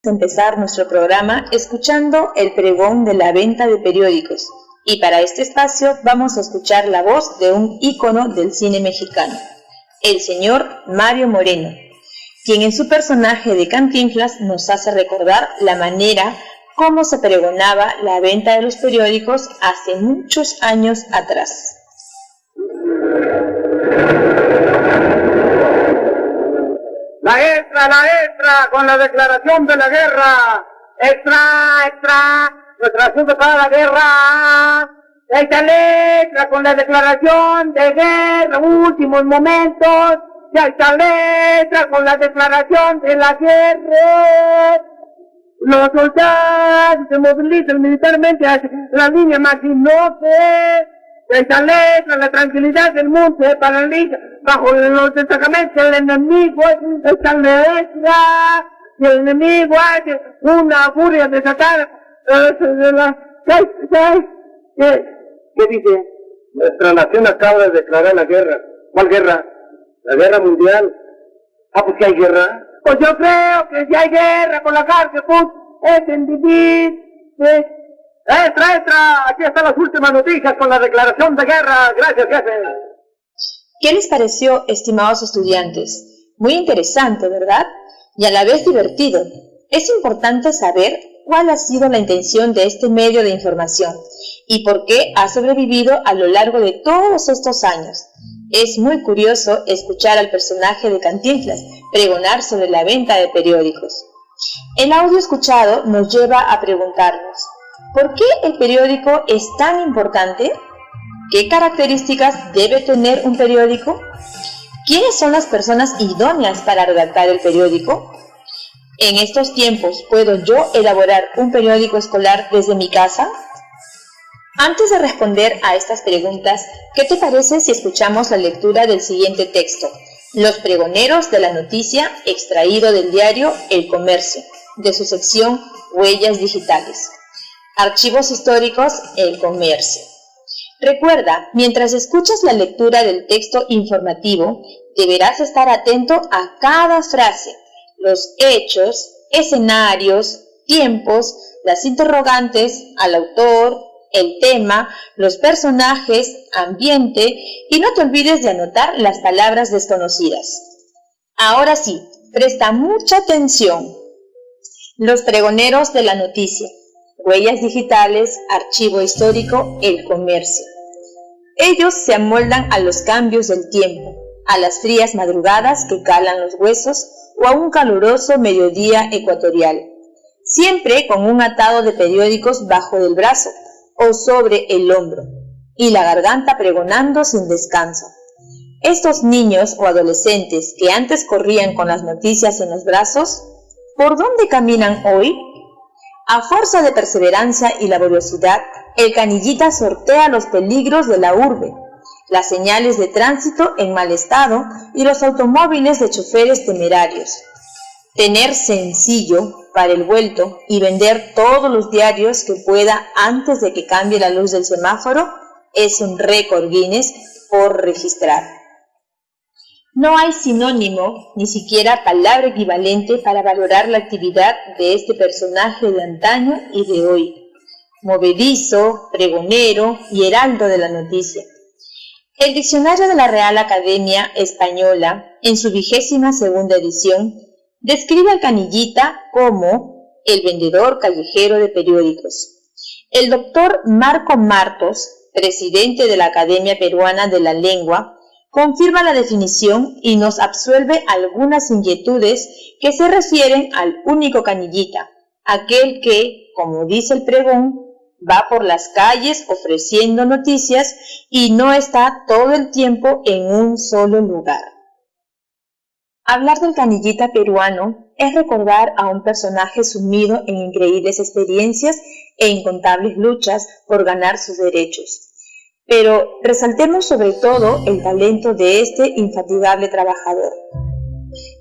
Empezar nuestro programa escuchando el pregón de la venta de periódicos, y para este espacio vamos a escuchar la voz de un ícono del cine mexicano, el señor Mario Moreno, quien en su personaje de Cantinflas nos hace recordar la manera como se pregonaba la venta de los periódicos hace muchos años atrás. La extra, con la declaración de la guerra. Extra, declaración de la guerra. Esta extra con la declaración de guerra, últimos momentos. Ya está letra con la declaración de la guerra. Los soldados se movilizan militarmente hacia la línea Maginot. Esta letra, la tranquilidad del mundo se paraliza bajo los destacamentos del enemigo. Esta letra, y el enemigo hace una furia desatada. ¿Qué dice? Nuestra nación acaba de declarar la guerra. ¿Cuál guerra? La guerra mundial. Pues que hay guerra. Pues yo creo que si hay guerra con la cárcel, Extra, aquí están las últimas noticias con la declaración de guerra. Gracias, jefe. ¿Qué les pareció, estimados estudiantes? Muy interesante, ¿verdad? Y a la vez divertido. Es importante saber cuál ha sido la intención de este medio de información y por qué ha sobrevivido a lo largo de todos estos años. Es muy curioso escuchar al personaje de Cantinflas pregonar sobre la venta de periódicos. El audio escuchado nos lleva a preguntarnos: ¿por qué el periódico es tan importante? ¿Qué características debe tener un periódico? ¿Quiénes son las personas idóneas para redactar el periódico? ¿En estos tiempos puedo yo elaborar un periódico escolar desde mi casa? Antes de responder a estas preguntas, ¿qué te parece si escuchamos la lectura del siguiente texto? Los pregoneros de la noticia, extraído del diario El Comercio, de su sección Huellas Digitales. Archivos históricos, El Comercio. Recuerda, mientras escuchas la lectura del texto informativo, deberás estar atento a cada frase, los hechos, escenarios, tiempos, las interrogantes, al autor, el tema, los personajes, ambiente, y no te olvides de anotar las palabras desconocidas. Ahora sí, presta mucha atención. Los pregoneros de la noticia. Huellas digitales, archivo histórico, El Comercio. Ellos se amoldan a los cambios del tiempo, a las frías madrugadas que calan los huesos o a un caluroso mediodía ecuatorial, siempre con un atado de periódicos bajo del brazo o sobre el hombro, y la garganta pregonando sin descanso. Estos niños o adolescentes que antes corrían con las noticias en los brazos, ¿por dónde caminan hoy? A fuerza de perseverancia y laboriosidad, el canillita sortea los peligros de la urbe, las señales de tránsito en mal estado y los automóviles de choferes temerarios. Tener sencillo para el vuelto y vender todos los diarios que pueda antes de que cambie la luz del semáforo es un récord Guinness por registrar. No hay sinónimo, ni siquiera palabra equivalente para valorar la actividad de este personaje de antaño y de hoy. Movedizo, pregonero y heraldo de la noticia. El diccionario de la Real Academia Española, en su 22ª edición, describe al canillita como el vendedor callejero de periódicos. El doctor Marco Martos, presidente de la Academia Peruana de la Lengua, confirma la definición y nos absuelve algunas inquietudes que se refieren al único canillita, aquel que, como dice el pregón, va por las calles ofreciendo noticias y no está todo el tiempo en un solo lugar. Hablar del canillita peruano es recordar a un personaje sumido en increíbles experiencias e incontables luchas por ganar sus derechos. Pero resaltemos sobre todo el talento de este infatigable trabajador.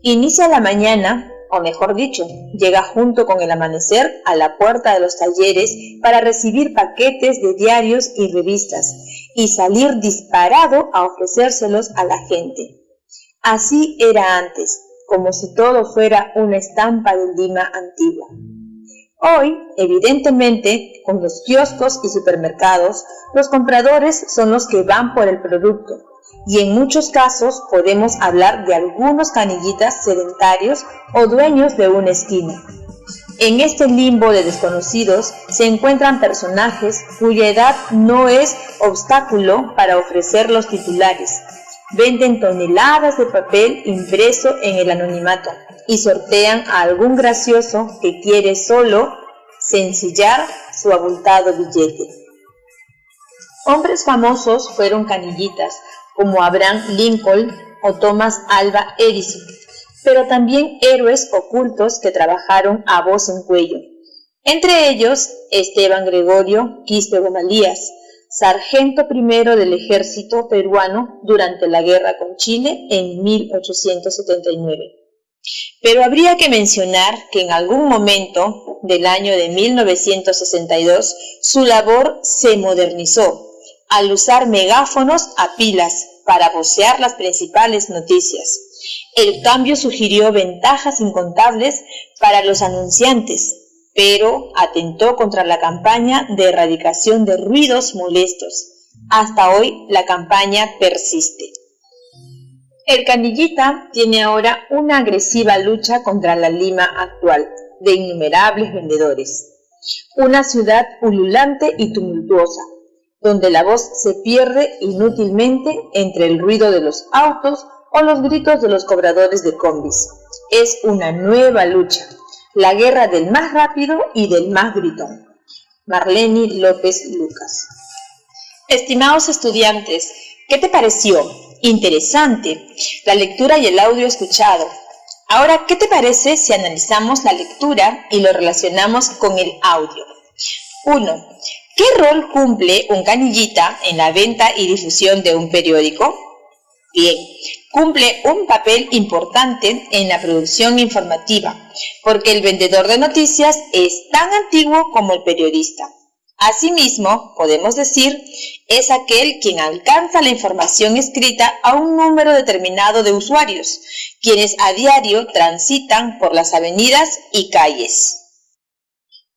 Inicia la mañana, o mejor dicho, llega junto con el amanecer a la puerta de los talleres para recibir paquetes de diarios y revistas y salir disparado a ofrecérselos a la gente. Así era antes, como si todo fuera una estampa de Lima antigua. Hoy, evidentemente, con los kioscos y supermercados, los compradores son los que van por el producto, y en muchos casos podemos hablar de algunos canillitas sedentarios o dueños de una esquina. En este limbo de desconocidos se encuentran personajes cuya edad no es obstáculo para ofrecer los titulares. Venden toneladas de papel impreso en el anonimato y sortean a algún gracioso que quiere solo sencillar su abultado billete. Hombres famosos fueron canillitas como Abraham Lincoln o Thomas Alva Edison, pero también héroes ocultos que trabajaron a voz en cuello. Entre ellos, Esteban Gregorio Quispe Guamalías, sargento primero del ejército peruano durante la guerra con Chile en 1879. Pero habría que mencionar que en algún momento del año de 1962 su labor se modernizó al usar megáfonos a pilas para vocear las principales noticias. El cambio sugirió ventajas incontables para los anunciantes, pero atentó contra la campaña de erradicación de ruidos molestos. Hasta hoy la campaña persiste. El canillita tiene ahora una agresiva lucha contra la Lima actual, de innumerables vendedores. Una ciudad pululante y tumultuosa, donde la voz se pierde inútilmente entre el ruido de los autos o los gritos de los cobradores de combis. Es una nueva lucha, la guerra del más rápido y del más gritón. Marleni López Lucas. Estimados estudiantes, ¿qué te pareció? Interesante la lectura y el audio escuchado. Ahora, ¿qué te parece si analizamos la lectura y lo relacionamos con el audio? 1. ¿Qué rol cumple un canillita en la venta y difusión de un periódico? Bien, cumple un papel importante en la producción informativa, porque el vendedor de noticias es tan antiguo como el periodista. Asimismo, podemos decir, es aquel quien alcanza la información escrita a un número determinado de usuarios, quienes a diario transitan por las avenidas y calles.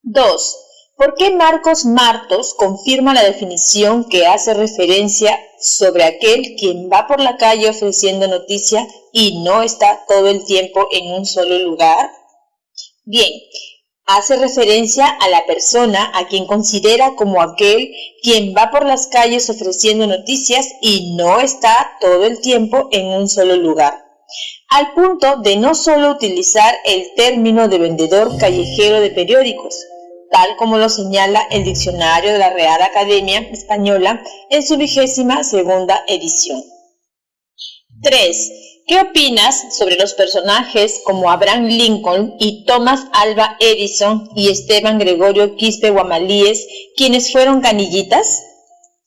2. ¿Por qué Marcos Martos confirma la definición que hace referencia sobre aquel quien va por la calle ofreciendo noticia y no está todo el tiempo en un solo lugar? Bien, hace referencia a la persona a quien considera como aquel quien va por las calles ofreciendo noticias y no está todo el tiempo en un solo lugar, al punto de no solo utilizar el término de vendedor callejero de periódicos, tal como lo señala el diccionario de la Real Academia Española en su 22ª edición. 3. ¿Qué opinas sobre los personajes como Abraham Lincoln y Thomas Alva Edison y Esteban Gregorio Quispe Guamalíes, quienes fueron canillitas?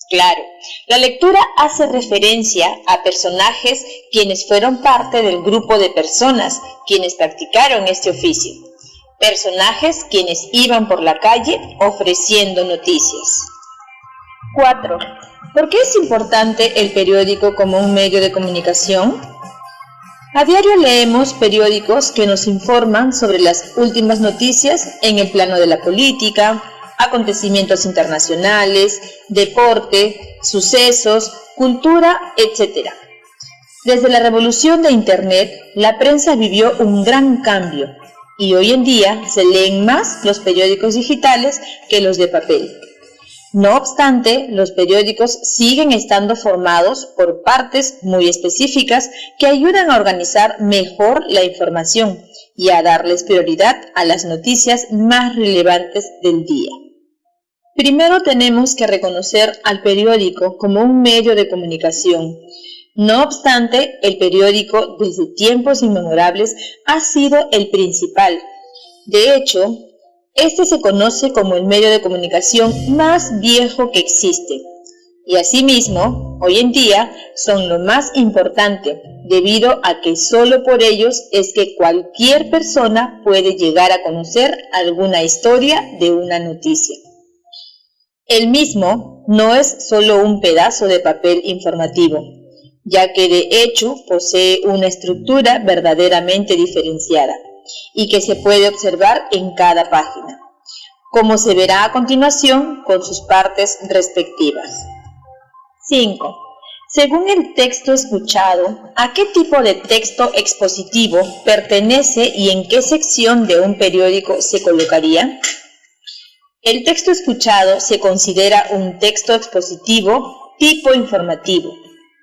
Claro, la lectura hace referencia a personajes quienes fueron parte del grupo de personas quienes practicaron este oficio. Personajes quienes iban por la calle ofreciendo noticias. 4. ¿Por qué es importante el periódico como un medio de comunicación? A diario leemos periódicos que nos informan sobre las últimas noticias en el plano de la política, acontecimientos internacionales, deporte, sucesos, cultura, etc. Desde la revolución de Internet, la prensa vivió un gran cambio y hoy en día se leen más los periódicos digitales que los de papel. No obstante, los periódicos siguen estando formados por partes muy específicas que ayudan a organizar mejor la información y a darles prioridad a las noticias más relevantes del día. Primero tenemos que reconocer al periódico como un medio de comunicación. No obstante, el periódico desde tiempos inmemorables ha sido el principal. De hecho, este se conoce como el medio de comunicación más viejo que existe. Y asimismo, hoy en día son lo más importante, debido a que solo por ellos es que cualquier persona puede llegar a conocer alguna historia de una noticia. El mismo no es solo un pedazo de papel informativo. ya que de hecho posee una estructura verdaderamente diferenciada y que se puede observar en cada página, como se verá a continuación con sus partes respectivas. 5. Según el texto escuchado, ¿a qué tipo de texto expositivo pertenece y en qué sección de un periódico se colocaría? El texto escuchado se considera un texto expositivo tipo informativo,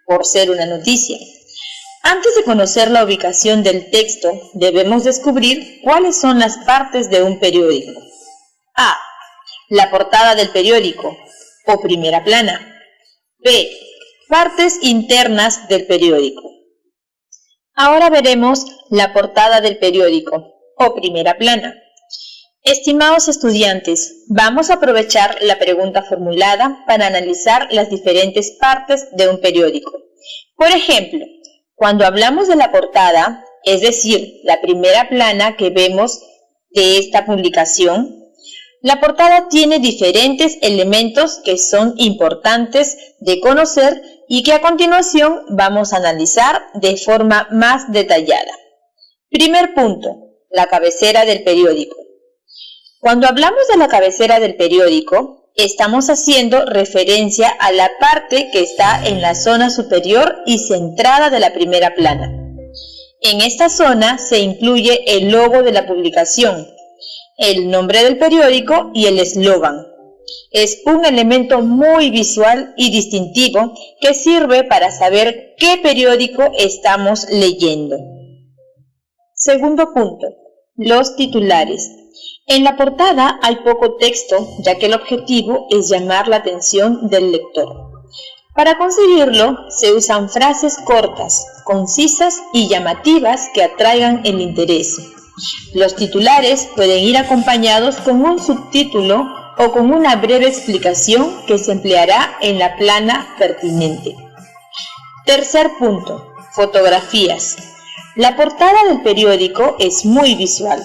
por ser una noticia. Antes de conocer la ubicación del texto, debemos descubrir cuáles son las partes de un periódico. A. La portada del periódico, o primera plana. B. Partes internas del periódico. Ahora veremos la portada del periódico, o primera plana. Estimados estudiantes, vamos a aprovechar la pregunta formulada para analizar las diferentes partes de un periódico. Por ejemplo, cuando hablamos de la portada, es decir, la primera plana que vemos de esta publicación, la portada tiene diferentes elementos que son importantes de conocer y que a continuación vamos a analizar de forma más detallada. Primer punto, la cabecera del periódico. Cuando hablamos de la cabecera del periódico, estamos haciendo referencia a la parte que está en la zona superior y centrada de la primera plana. En esta zona se incluye el logo de la publicación, el nombre del periódico y el eslogan. Es un elemento muy visual y distintivo que sirve para saber qué periódico estamos leyendo. Segundo punto, los titulares. En la portada hay poco texto, ya que el objetivo es llamar la atención del lector. Para conseguirlo, se usan frases cortas, concisas y llamativas que atraigan el interés. Los titulares pueden ir acompañados con un subtítulo o con una breve explicación que se empleará en la plana pertinente. Tercer punto, fotografías. La portada del periódico es muy visual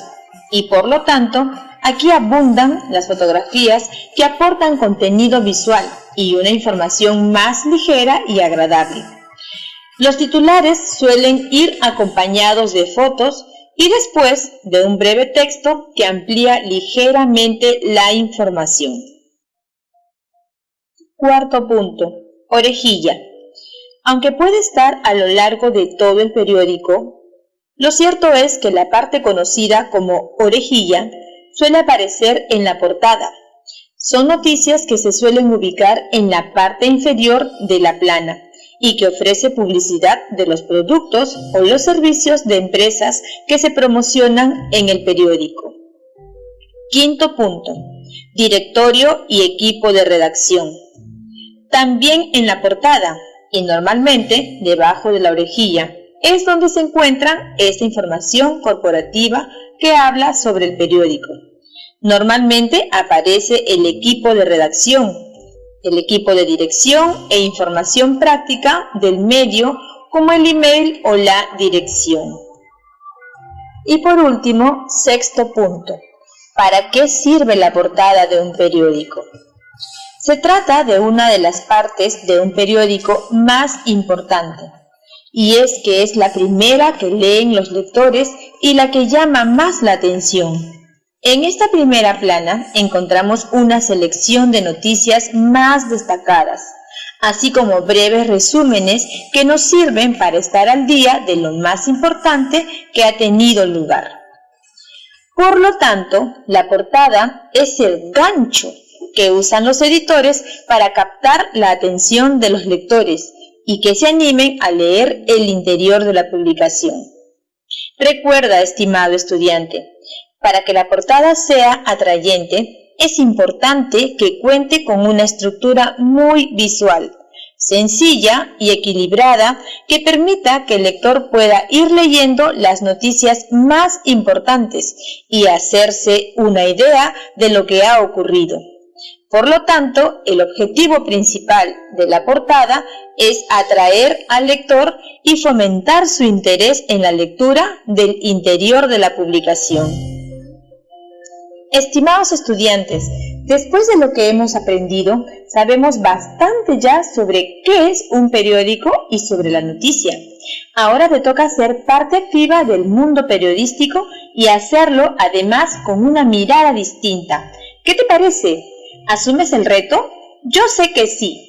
y por lo tanto, aquí abundan las fotografías que aportan contenido visual y una información más ligera y agradable. Los titulares suelen ir acompañados de fotos y después de un breve texto que amplía ligeramente la información. Cuarto punto, orejilla. Aunque puede estar a lo largo de todo el periódico, lo cierto es que la parte conocida como orejilla suele aparecer en la portada. Son noticias que se suelen ubicar en la parte inferior de la plana y que ofrece publicidad de los productos o los servicios de empresas que se promocionan en el periódico. Quinto punto, directorio y equipo de redacción. También en la portada y normalmente debajo de la orejilla es donde se encuentra esta información corporativa que habla sobre el periódico. Normalmente aparece el equipo de redacción, el equipo de dirección e información práctica del medio como el email o la dirección. Y por último, sexto punto, ¿para qué sirve la portada de un periódico? Se trata de una de las partes de un periódico más importante, y es que es la primera que leen los lectores y la que llama más la atención. En esta primera plana encontramos una selección de noticias más destacadas, así como breves resúmenes que nos sirven para estar al día de lo más importante que ha tenido lugar. Por lo tanto, la portada es el gancho que usan los editores para captar la atención de los lectores y que se animen a leer el interior de la publicación. Recuerda, estimado estudiante, para que la portada sea atrayente, es importante que cuente con una estructura muy visual, sencilla y equilibrada que permita que el lector pueda ir leyendo las noticias más importantes y hacerse una idea de lo que ha ocurrido. Por lo tanto, el objetivo principal de la portada es atraer al lector y fomentar su interés en la lectura del interior de la publicación. Estimados estudiantes, después de lo que hemos aprendido, sabemos bastante ya sobre qué es un periódico y sobre la noticia. Ahora te toca ser parte activa del mundo periodístico y hacerlo además con una mirada distinta. ¿Qué te parece? ¿Asumes el reto? Yo sé que sí.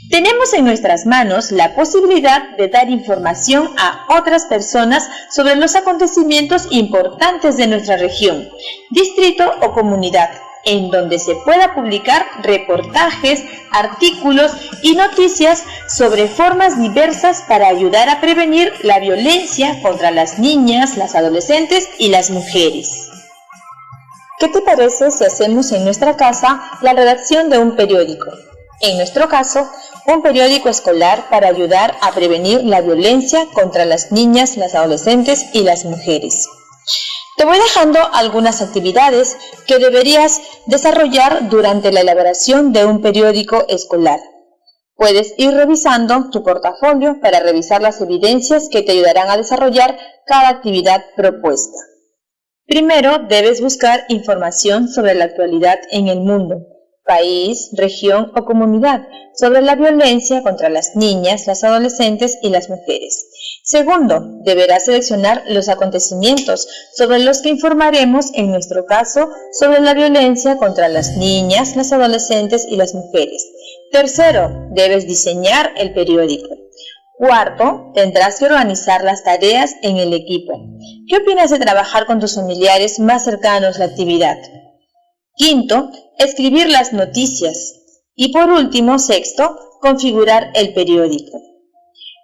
Tenemos en nuestras manos la posibilidad de dar información a otras personas sobre los acontecimientos importantes de nuestra región, distrito o comunidad, en donde se pueda publicar reportajes, artículos y noticias sobre formas diversas para ayudar a prevenir la violencia contra las niñas, las adolescentes y las mujeres. ¿Qué te parece si hacemos en nuestra casa la redacción de un periódico? En nuestro caso, un periódico escolar para ayudar a prevenir la violencia contra las niñas, las adolescentes y las mujeres. Te voy dejando algunas actividades que deberías desarrollar durante la elaboración de un periódico escolar. Puedes ir revisando tu portafolio para revisar las evidencias que te ayudarán a desarrollar cada actividad propuesta. Primero, debes buscar información sobre la actualidad en el mundo, país, región o comunidad, sobre la violencia contra las niñas, las adolescentes y las mujeres. Segundo, deberás seleccionar los acontecimientos sobre los que informaremos, en nuestro caso, sobre la violencia contra las niñas, las adolescentes y las mujeres. Tercero, debes diseñar el periódico. Cuarto, tendrás que organizar las tareas en el equipo. ¿Qué opinas de trabajar con tus familiares más cercanos a la actividad? Quinto, escribir las noticias. Y por último, sexto, configurar el periódico.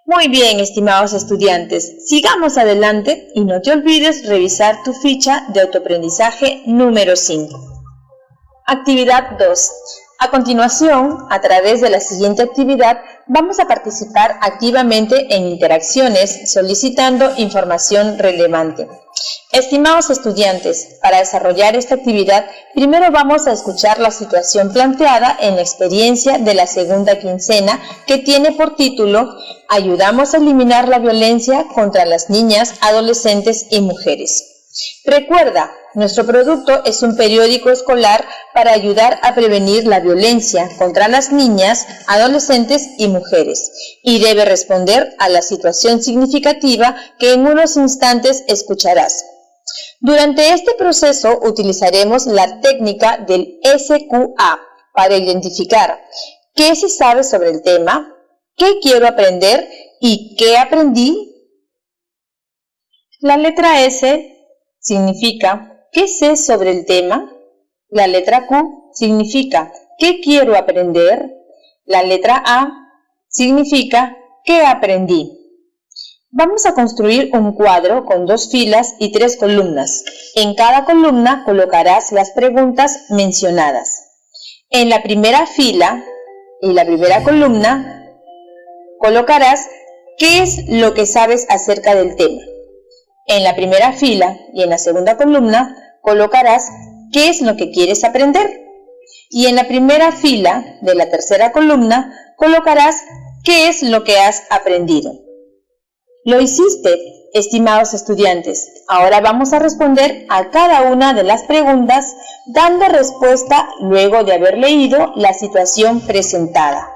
Muy bien, estimados estudiantes, sigamos adelante y no te olvides revisar tu ficha de autoaprendizaje número 5. Actividad 2. A continuación, a través de la siguiente actividad, vamos a participar activamente en interacciones solicitando información relevante. Estimados estudiantes, para desarrollar esta actividad, primero vamos a escuchar la situación planteada en la experiencia de la segunda quincena que tiene por título Ayudamos a eliminar la violencia contra las niñas, adolescentes y mujeres. Recuerda, nuestro producto es un periódico escolar para ayudar a prevenir la violencia contra las niñas, adolescentes y mujeres, y debe responder a la situación significativa que en unos instantes escucharás. Durante este proceso utilizaremos la técnica del SQA para identificar qué se sabe sobre el tema, qué quiero aprender y qué aprendí. La letra S significa ¿qué sé sobre el tema? La letra Q significa ¿qué quiero aprender? La letra A significa ¿qué aprendí? Vamos a construir un cuadro con 2 filas y 3 columnas. En cada columna colocarás las preguntas mencionadas. En la primera fila y la primera columna colocarás ¿qué es lo que sabes acerca del tema? En la primera fila y en la segunda columna colocarás ¿qué es lo que quieres aprender? Y en la primera fila de la tercera columna colocarás ¿qué es lo que has aprendido? Lo hiciste, estimados estudiantes. Ahora vamos a responder a cada una de las preguntas dando respuesta luego de haber leído la situación presentada.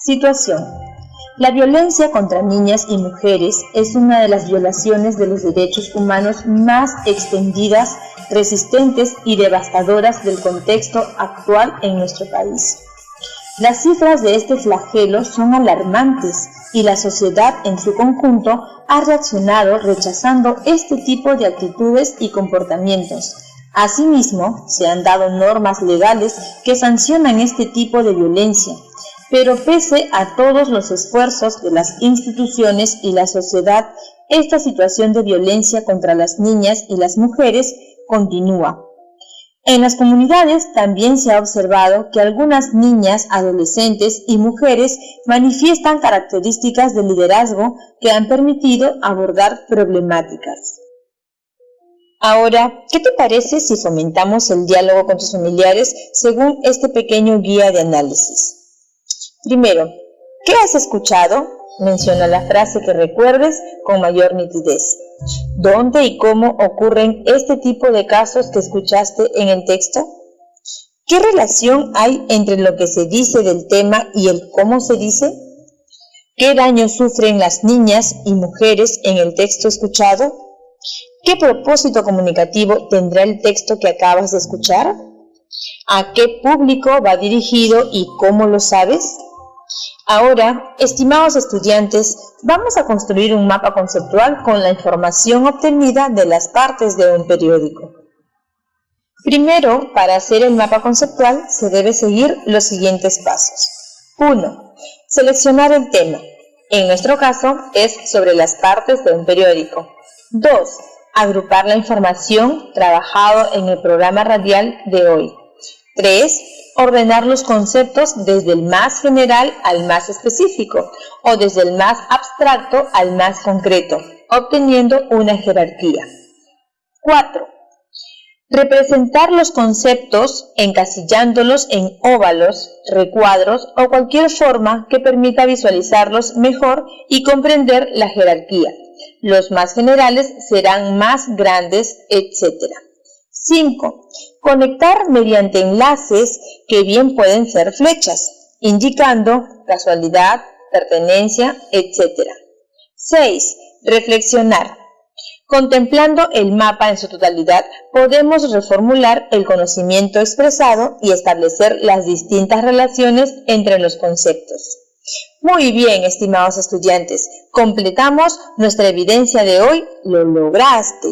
Situación. La violencia contra niñas y mujeres es una de las violaciones de los derechos humanos más extendidas, resistentes y devastadoras del contexto actual en nuestro país. Las cifras de este flagelo son alarmantes y la sociedad en su conjunto ha reaccionado rechazando este tipo de actitudes y comportamientos. Asimismo, se han dado normas legales que sancionan este tipo de violencia, pero pese a todos los esfuerzos de las instituciones y la sociedad, esta situación de violencia contra las niñas y las mujeres continúa. En las comunidades también se ha observado que algunas niñas, adolescentes y mujeres manifiestan características de liderazgo que han permitido abordar problemáticas. Ahora, ¿qué te parece si fomentamos el diálogo con tus familiares según este pequeño guía de análisis? Primero, ¿qué has escuchado? Menciona la frase que recuerdes con mayor nitidez. ¿Dónde y cómo ocurren este tipo de casos que escuchaste en el texto? ¿Qué relación hay entre lo que se dice del tema y el cómo se dice? ¿Qué daño sufren las niñas y mujeres en el texto escuchado? ¿Qué propósito comunicativo tendrá el texto que acabas de escuchar? ¿A qué público va dirigido y cómo lo sabes? Ahora, estimados estudiantes, vamos a construir un mapa conceptual con la información obtenida de las partes de un periódico. Primero, para hacer el mapa conceptual, se debe seguir los siguientes pasos. 1. Seleccionar el tema. En nuestro caso, es sobre las partes de un periódico. 2. Agrupar la información trabajado en el programa radial de hoy. 3. Ordenar los conceptos desde el más general al más específico o desde el más abstracto al más concreto, obteniendo una jerarquía. 4. Representar los conceptos encasillándolos en óvalos, recuadros o cualquier forma que permita visualizarlos mejor y comprender la jerarquía. Los más generales serán más grandes, etc. 5. Conectar mediante enlaces que bien pueden ser flechas, indicando casualidad, pertenencia, etc. 6. Reflexionar. Contemplando el mapa en su totalidad, podemos reformular el conocimiento expresado y establecer las distintas relaciones entre los conceptos. Muy bien, estimados estudiantes, completamos nuestra evidencia de hoy. ¡Lo lograste!